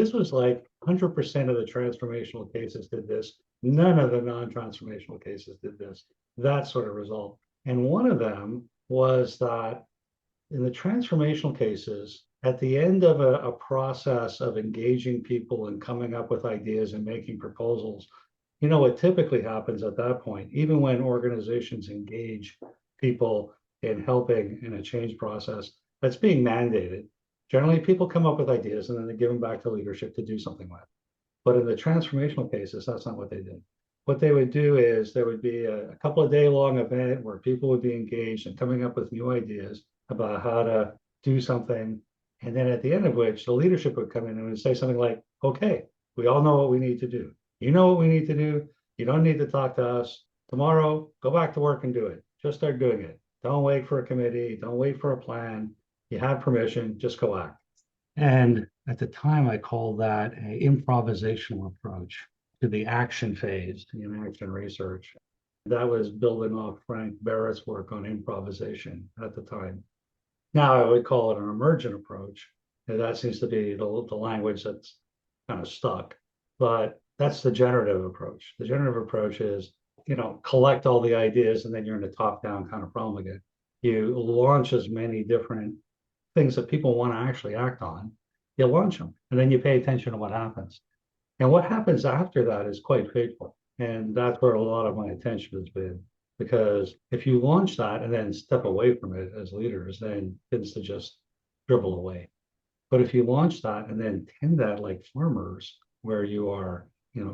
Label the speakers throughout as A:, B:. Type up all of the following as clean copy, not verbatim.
A: This was like 100% of the transformational cases did this. None of the non-transformational cases did this, that sort of result. And one of them was that in the transformational cases, at the end of a process of engaging people and coming up with ideas and making proposals, what typically happens at that point, even when organizations engage people in helping in a change process that's being mandated, generally people come up with ideas and then they give them back to leadership to do something with. But in the transformational cases, that's not what they did. What they would do is there would be a couple of day long event where people would be engaged and coming up with new ideas about how to do something. And then at the end of which the leadership would come in and would say something like, okay, we all know what we need to do. You know what we need to do. You don't need to talk to us. Tomorrow, go back to work and do it. Just start doing it. Don't wait for a committee. Don't wait for a plan. You have permission, just go act. And at the time, I called that an improvisational approach to the action phase in action research. That was building off Frank Barrett's work on improvisation at the time. Now I would call it an emergent approach. And that seems to be the language that's kind of stuck. But that's the generative approach. The generative approach is, collect all the ideas and then you're in a top-down kind of problem again. You launch as many different things that people want to actually act on. You launch them and then you pay attention to what happens. And what happens after that is quite fateful. And that's where a lot of my attention has been. Because if you launch that and then step away from it as leaders, then it tends to just dribble away. But if you launch that and then tend that like farmers, where you are,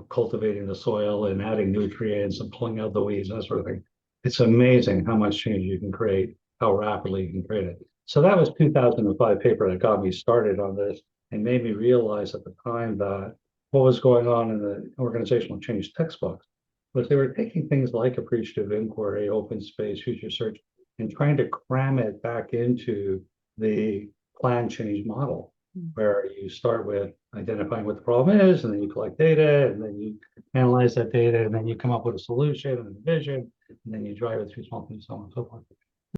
A: cultivating the soil and adding nutrients and pulling out the weeds, that sort of thing, it's amazing how much change you can create, how rapidly you can create it. So that was 2005 paper that got me started on this and made me realize at the time that what was going on in the organizational change textbooks was they were taking things like appreciative inquiry, open space, future search, and trying to cram it back into the plan change model, where you start with identifying what the problem is, and then you collect data, and then you analyze that data, and then you come up with a solution and a vision, and then you drive it through something, so on and so forth.